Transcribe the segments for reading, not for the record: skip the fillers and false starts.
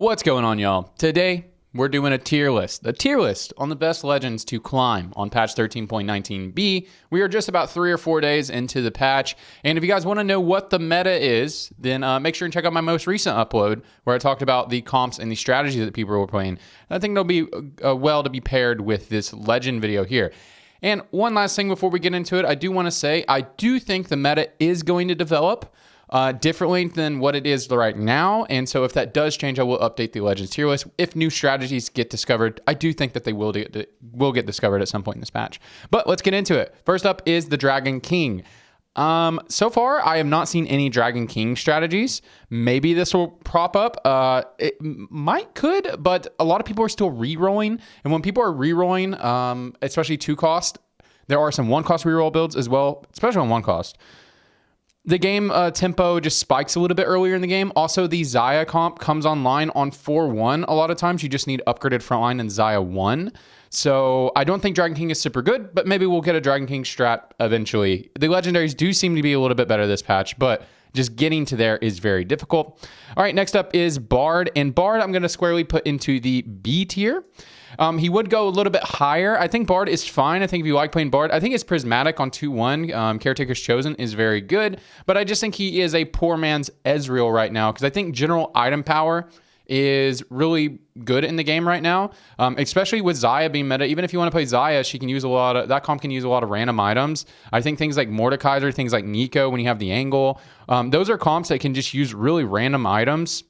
What's going on, y'all? Today, we're doing a tier list on the best legends to climb on patch 13.19b. We are just about 3 or 4 days into the patch, and if you guys want to know what the meta is, then make sure and check out my most recent upload where I talked about the comps and the strategies that people were playing. I think they'll be well to be paired with this legend video here. And one last thing before we get into it, I do want to say I do think the meta is going to develop differently than what it is right now. And so if that does change, I will update the Legends tier list. If new strategies get discovered, I do think that they will get discovered at some point in this patch. But let's get into it. First up is the Dragon King. So far, I have not seen any Dragon King strategies. Maybe this will prop up. It could, but a lot of people are still re-rolling. And when people are re-rolling, especially 2-cost, there are some 1-cost re-roll builds as well, especially on 1-cost. The game tempo just spikes a little bit earlier in the game. Also, the Xayah comp comes online on 4-1. A lot of times you just need upgraded frontline and Xayah 1. So I don't think Dragon King is super good, but maybe we'll get a Dragon King strat eventually. The legendaries do seem to be a little bit better this patch, but just getting to there is very difficult. All right, next up is Bard. And Bard I'm going to squarely put into the B tier. He would go a little bit higher. I think Bard is fine. I think if you like playing Bard, I think it's Prismatic on 2-1. Caretaker's Chosen is very good, but I just think he is a poor man's Ezreal right now because I think general item power is really good in the game right now, especially with Xayah being meta. Even if you want to play Xayah, she can use that comp can use a lot of random items. I think things like Mordekaiser, things like Nico, when you have the angle, those are comps that can just use really random items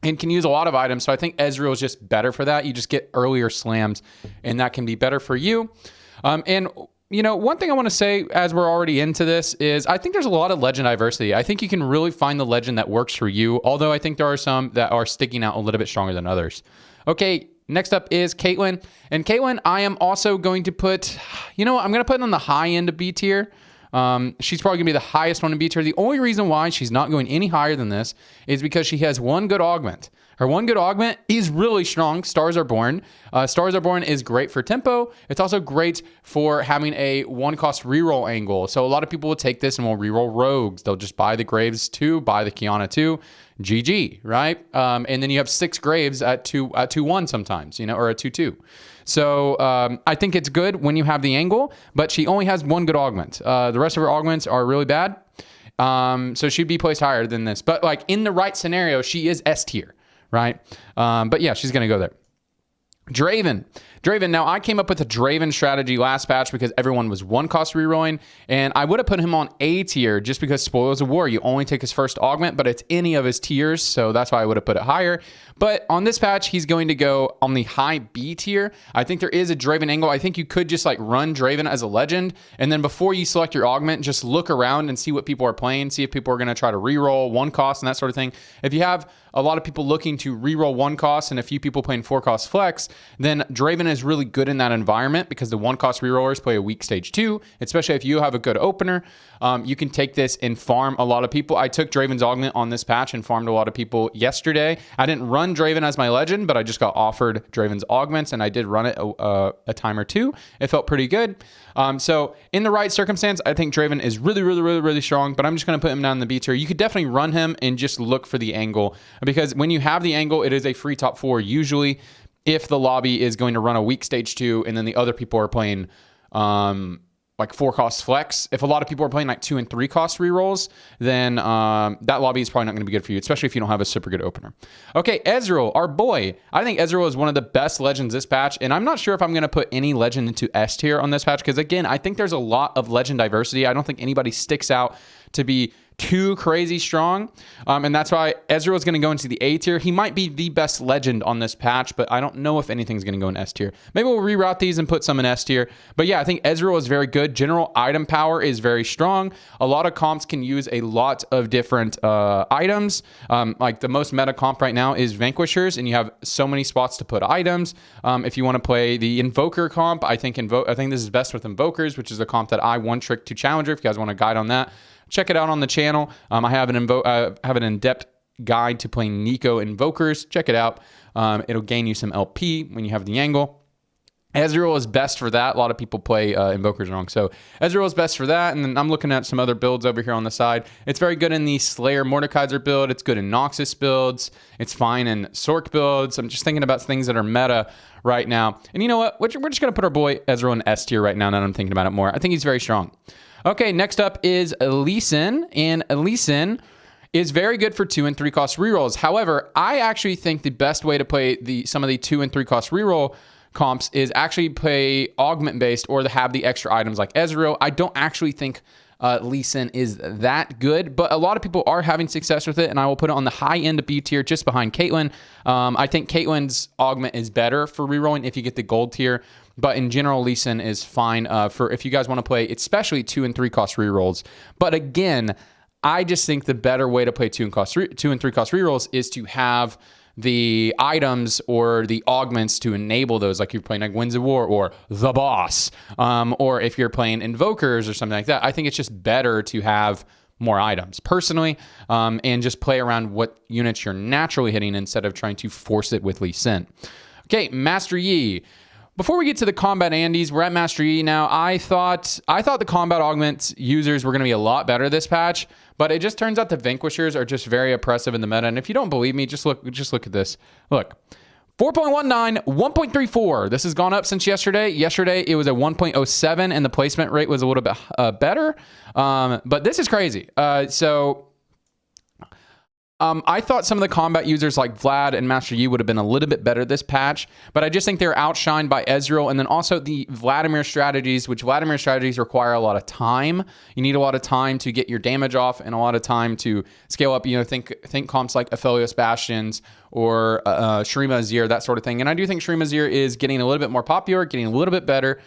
and can use a lot of items. So I think Ezreal is just better for that. You just get earlier slams, and that can be better for you. And you know, one thing I want to say as we're already into this is I think there's a lot of legend diversity. I think you can really find the legend that works for you, although I think there are some that are sticking out a little bit stronger than others. Okay, next up is Caitlyn. And Caitlyn, I am also going to put, I'm going to put on the high end of B tier. She's probably gonna be the highest one in B tier. The only reason why she's not going any higher than this is because she has one good augment. Her one good augment is really strong. Stars Are Born. Stars Are Born is great for tempo. It's also great for having a 1-cost reroll angle. So a lot of people will take this and will reroll rogues. They'll just buy the Graves 2, buy the Kiana 2, GG, right? And then you have 6 Graves at 2-1 sometimes, or a 2-2. So I think it's good when you have the angle, but she only has one good augment. The rest of her augments are really bad. So she'd be placed higher than this. But like in the right scenario, she is S tier, right? But yeah, she's going to go there. Draven. Now I came up with a Draven strategy last patch because everyone was 1-cost rerolling, and I would have put him on A tier just because Spoils of War, you only take his first augment, but it's any of his tiers, so that's why I would have put it higher. But on this patch, he's going to go on the high B tier. I think there is a Draven angle. I think you could just like run Draven as a legend, and then before you select your augment, just look around and see what people are playing, see if people are going to try to reroll 1-cost and that sort of thing. If you have a lot of people looking to reroll 1-cost and a few people playing 4-cost flex, then Draven is really good in that environment because the 1-cost rerollers play a weak stage 2, especially if you have a good opener. You can take this and farm a lot of people. I took Draven's augment on this patch and farmed a lot of people yesterday. I didn't run Draven as my legend, but I just got offered Draven's augments, and I did run it a time or two. It felt pretty good. So in the right circumstance, I think Draven is really, really, really, really strong, but I'm just going to put him down in the B tier. You could definitely run him and just look for the angle, because when you have the angle, it is a free top 4 usually, if the lobby is going to run a weak stage 2 and then the other people are playing like 4-cost flex. If a lot of people are playing like 2 and 3-cost rerolls, then that lobby is probably not going to be good for you, especially if you don't have a super good opener. Okay, Ezreal, our boy. I think Ezreal is one of the best legends this patch, and I'm not sure if I'm going to put any legend into S tier on this patch, because again, I think there's a lot of legend diversity. I don't think anybody sticks out to be too crazy strong, and that's why Ezreal is going to go into the A tier. He might be the best legend on this patch, but I don't know if anything's going to go in S tier. Maybe we'll reroute these and put some in S tier. But yeah, I think Ezreal is very good. General item power is very strong. A lot of comps can use a lot of different items. Like the most meta comp right now is Vanquishers, and you have so many spots to put items. If you want to play the Invoker comp, I think this is best with Invokers, which is a comp that I one-trick to Challenger. If you guys want a guide on that, check it out on the channel. I have an in-depth guide to playing Nico Invokers. Check it out. It'll gain you some LP when you have the angle. Ezreal is best for that. A lot of people play Invokers wrong. So Ezreal is best for that. And then I'm looking at some other builds over here on the side. It's very good in the Slayer Mordekaiser build. It's good in Noxus builds. It's fine in Sork builds. I'm just thinking about things that are meta right now. And you know what? We're just going to put our boy Ezreal in S tier right now that I'm thinking about it more. I think he's very strong. Okay, next up is Lee Sin. And Lee Sin is very good for 2 and 3 cost rerolls. However, I actually think the best way to play some of the 2 and 3 cost reroll comps is actually play augment based or to have the extra items like Ezreal. I don't actually think Lee Sin is that good, but a lot of people are having success with it, and I will put it on the high end of B tier just behind Caitlyn. I think Caitlyn's augment is better for rerolling if you get the gold tier, but in general, Lee Sin is fine for if you guys want to play, especially 2 and 3 cost rerolls. But again, I just think the better way to play 2 and 3 cost rerolls is to have the items or the augments to enable those, like you're playing like Winds of War or The Boss, or if you're playing Invokers or something like that. I think it's just better to have more items personally, and just play around what units you're naturally hitting instead of trying to force it with Lee Sin. Okay, Master Yi. Before we get to the combat Andes, we're at Master Yi now. I thought the combat augment users were going to be a lot better this patch, but it just turns out the Vanquishers are just very oppressive in the meta. And if you don't believe me, just look at this. Look, 4.19, 1.34. This has gone up since yesterday. Yesterday it was a 1.07, and the placement rate was a little bit better. But this is crazy. I thought some of the combat users like Vlad and Master Yi would have been a little bit better this patch, but I just think they're outshined by Ezreal, and then also the Vladimir strategies, which Vladimir strategies require a lot of time. You need a lot of time to get your damage off and a lot of time to scale up. You know, think comps like Aphelios Bastions or Shurima Azir, that sort of thing. And I do think Shurima Azir is getting a little bit more popular, getting a little bit better.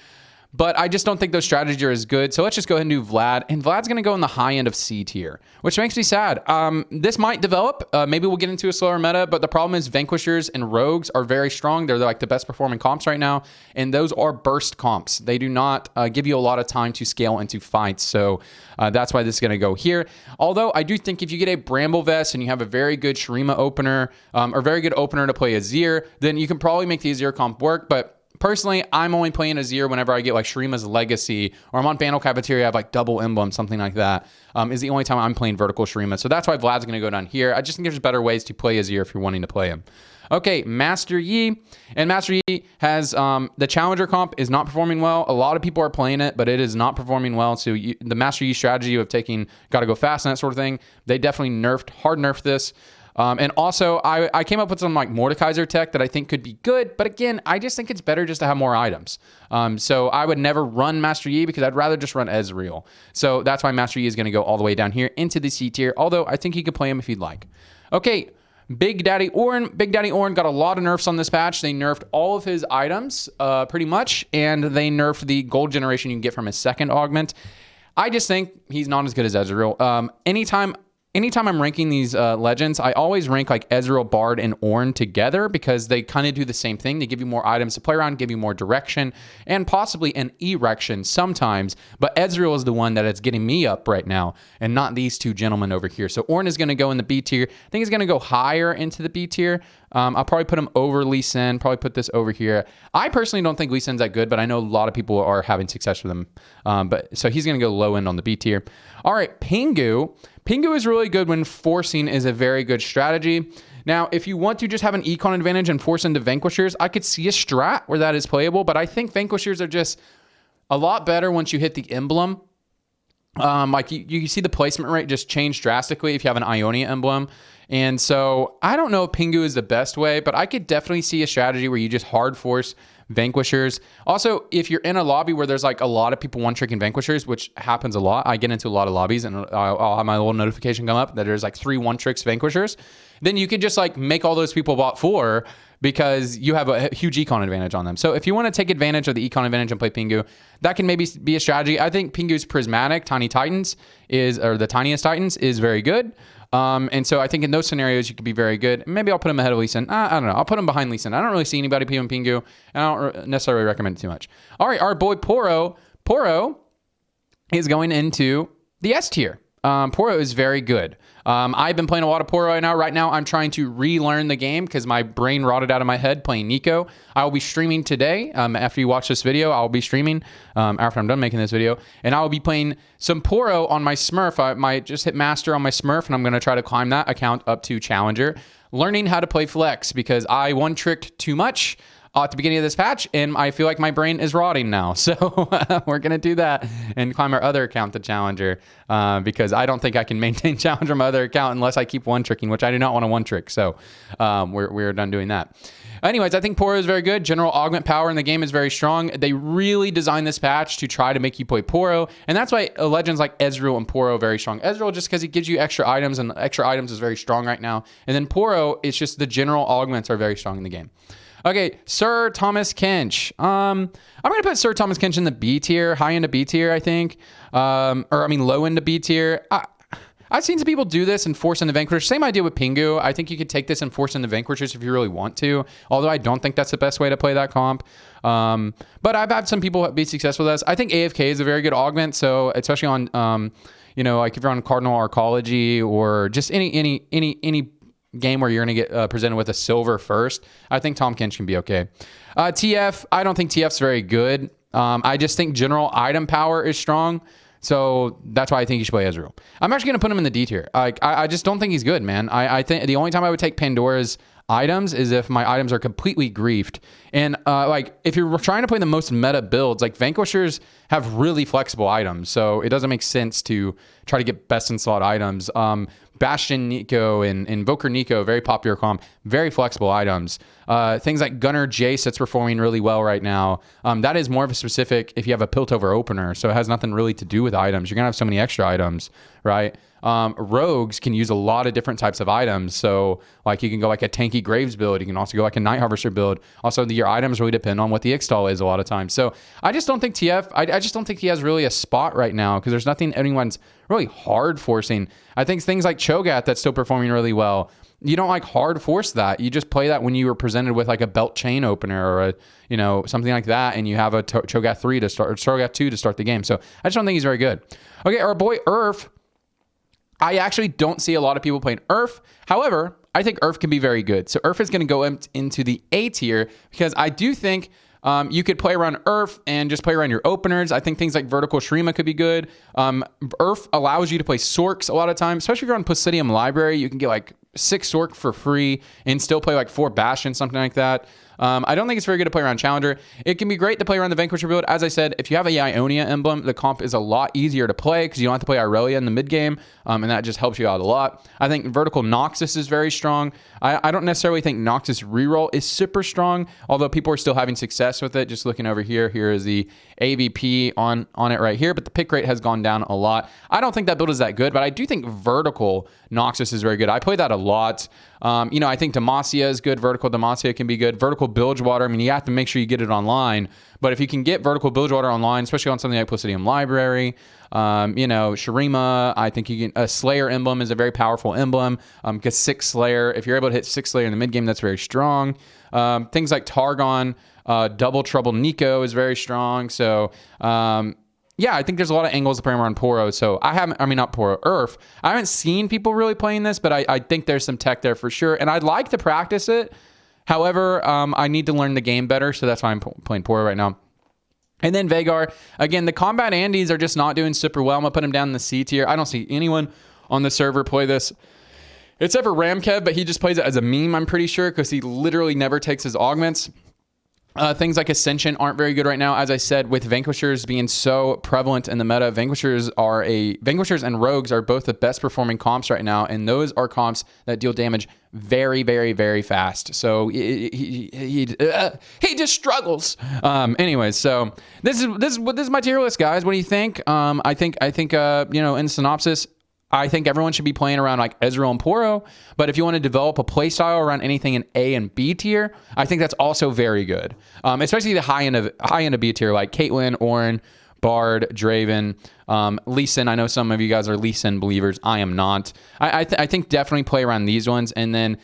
But I just don't think those strategies are as good. So let's just go ahead and do Vlad. And Vlad's going to go in the high end of C tier, which makes me sad. This might develop. Maybe we'll get into a slower meta. But the problem is Vanquishers and Rogues are very strong. They're like the best performing comps right now. And those are burst comps. They do not give you a lot of time to scale into fights. So that's why this is going to go here. Although I do think if you get a Bramble Vest and you have a very good Shurima opener, or very good opener to play Azir, then you can probably make the Azir comp work. But personally, I'm only playing Azir whenever I get like Shurima's Legacy, or I'm on Bandle Cafeteria, I have like double emblem, something like that. Is the only time I'm playing vertical Shurima. So that's why Vlad's going to go down here. I just think there's better ways to play Azir if you're wanting to play him. Okay, Master Yi. And Master Yi has the Challenger comp is not performing well. A lot of people are playing it, but it is not performing well. So the Master Yi strategy of taking gotta go fast and that sort of thing, they definitely hard nerfed this. And also, I came up with some like Mordekaiser tech that I think could be good. But again, I just think it's better just to have more items. So I would never run Master Yi because I'd rather just run Ezreal. So that's why Master Yi is going to go all the way down here into the C tier. Although I think you could play him if you'd like. Okay, Big Daddy Ornn. Big Daddy Ornn got a lot of nerfs on this patch. They nerfed all of his items pretty much. And they nerfed the gold generation you can get from his second augment. I just think he's not as good as Ezreal. Anytime I'm ranking these legends, I always rank like Ezreal, Bard, and Ornn together because they kind of do the same thing. They give you more items to play around, give you more direction, and possibly an erection sometimes. But Ezreal is the one that is getting me up right now, and not these two gentlemen over here. So Ornn is going to go in the B tier. I think he's going to go higher into the B tier. I'll probably put him over Lee Sin, probably put this over here. I personally don't think Lee Sin's that good, but I know a lot of people are having success with him. So he's going to go low end on the B tier. All right, Pengu. Pengu is really good when forcing is a very good strategy. Now, if you want to just have an econ advantage and force into Vanquishers, I could see a strat where that is playable, but I think Vanquishers are just a lot better once you hit the emblem. Like you see the placement rate just change drastically if you have an Ionia emblem. And so I don't know if Pengu is the best way, but I could definitely see a strategy where you just hard force Vanquishers. Also, if you're in a lobby where there's like a lot of people one-tricking Vanquishers, which happens a lot, I get into a lot of lobbies and I'll have my little notification come up that there's like 3 one-tricks Vanquishers, then you could just like make all those people bot 4 because you have a huge econ advantage on them. So if you want to take advantage of the econ advantage and play Pengu, that can maybe be a strategy. I think Pengu's Prismatic Tiny Titans the Tiniest Titans is very good. And so I think in those scenarios, you could be very good. Maybe I'll put him ahead of Lee Sin. I don't know. I'll put him behind Lee Sin. I don't really see anybody playing Pengu, and I don't necessarily recommend it too much. All right, our boy Poro. Poro is going into the S tier. Poro is very good. I've been playing a lot of Poro right now. Right now, I'm trying to relearn the game because my brain rotted out of my head playing Nico. I will be streaming today. After you watch this video, I'll be streaming after I'm done making this video. And I will be playing some Poro on my Smurf. I might just hit Master on my Smurf, and I'm going to try to climb that account up to Challenger. Learning how to play Flex because I one-tricked too much at the beginning of this patch, and I feel like my brain is rotting now. So we're going to do that and climb our other account to Challenger because I don't think I can maintain Challenger on my other account unless I keep one-tricking, which I do not want to one-trick. So we're done doing that. Anyways, I think Poro is very good. General augment power in the game is very strong. They really designed this patch to try to make you play Poro, and that's why legends like Ezreal and Poro are very strong. Ezreal just because he gives you extra items, and extra items is very strong right now. And then Poro, it's just the general augments are very strong in the game. Okay, Sir Thomas Kench. I'm going to put Sir Thomas Kench in the B tier, high into B tier, I think. Low into B tier. I've seen some people do this and force in the Vanquishers. Same idea with Pengu. I think you could take this and force in the Vanquishers if you really want to, although I don't think that's the best way to play that comp. But I've had some people be successful with this. I think AFK is a very good augment, so especially on, like if you're on Cardinal Arcology or just any game where you're going to get presented with a silver first, I think Tom Kench can be okay. TF, I don't think TF's very good. I just think general item power is strong. So that's why I think you should play Ezreal. I'm actually going to put him in the D tier. I just don't think he's good, man. I think the only time I would take Pandora's items is if my items are completely griefed. And if you're trying to play the most meta builds, like Vanquishers have really flexible items. So it doesn't make sense to try to get best in slot items. Bastion Nico and Invoker Nico, very popular comp, very flexible items. Things like Gunner Jace that's performing really well right now. That is more of a specific if you have a Piltover opener, so it has nothing really to do with items. You're going to have so many extra items, right? Rogues can use a lot of different types of items. So like you can go like a tanky Graves build. You can also go like a Night Harvester build. Also, your items really depend on what the Ixtal is a lot of times. So I just don't think TF, I just don't think he has really a spot right now because there's nothing anyone's really hard forcing. I think things like Cho'Gath that's still performing really well. You don't like hard force that. You just play that when you were presented with like a belt chain opener or something like that, and you have a Cho'Gath 3 to start or Cho'Gath 2 to start the game. So I just don't think he's very good. Okay, our boy Urf. I actually don't see a lot of people playing Urf. However, I think Urf can be very good. So Urf is going to go into the A tier because I do think you could play around Urf and just play around your openers. I think things like Vertical Shrima could be good. Urf allows you to play Sorks a lot of times, especially if you're on Placidium Library. You can get like 6 Sork for free and still play like 4 Bastion, something like that. I don't think it's very good to play around Challenger. It can be great to play around the Vanquisher build. As I said, if you have a Ionia emblem, the comp is a lot easier to play because you don't have to play Irelia in the mid game, and that just helps you out a lot. I think Vertical Noxus is very strong. I don't necessarily think Noxus reroll is super strong, although people are still having success with it. Just looking over here, here is the AVP on it right here, but the pick rate has gone down a lot. I don't think that build is that good, but I do think Vertical Noxus is very good. I play that a lot. I think Demacia is good. Vertical Demacia can be good. Vertical Bilgewater, I mean, you have to make sure you get it online. But if you can get Vertical Bilgewater online, especially on something like Placidium Library, Shurima, I think you can. A Slayer emblem is a very powerful emblem. Because 6 Slayer, if you're able to hit 6 Slayer in the mid game, that's very strong. Things like Targon, Double Trouble Nico is very strong. So, yeah, I think there's a lot of angles to play around Poro. So not Poro, Urf. I haven't seen people really playing this, but I think there's some tech there for sure. And I'd like to practice it. However, I need to learn the game better. So that's why I'm playing Poro right now. And then Veigar. Again, the combat Andes are just not doing super well. I'm going to put him down in the C tier. I don't see anyone on the server play this. Except for Ramkev, but he just plays it as a meme, I'm pretty sure, because he literally never takes his augments. Things like Ascension aren't very good right now. As I said, with Vanquishers being so prevalent in the meta, Vanquishers and Rogues are both the best performing comps right now, and those are comps that deal damage very, very, very fast. So he just struggles. Anyways, so this is my tier list, guys. What do you think? I think in synopsis, I think everyone should be playing around like Ezreal and Poro, but if you want to develop a playstyle around anything in A and B tier, I think that's also very good. Especially the high end of B tier, like Caitlyn, Ornn, Bard, Draven, Lee Sin. I know some of you guys are Lee Sin believers. I am not. I think definitely play around these ones, and then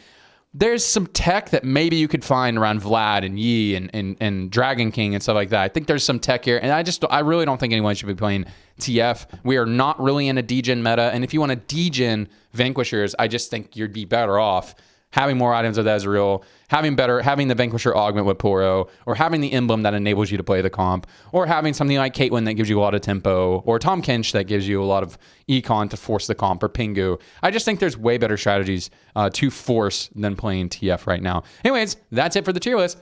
there's some tech that maybe you could find around Vlad and Yi and Dragon King and stuff like that. I think there's some tech here, and I really don't think anyone should be playing TF. We are not really in a degen meta, and if you want to degen Vanquishers, I just think you'd be better off having more items with Ezreal, having the Vanquisher augment with Poro, or having the emblem that enables you to play the comp, or having something like Caitlyn that gives you a lot of tempo, or Tom Kench that gives you a lot of econ to force the comp, or Pengu. I just think there's way better strategies to force than playing TF right now. Anyways, that's it for the tier list.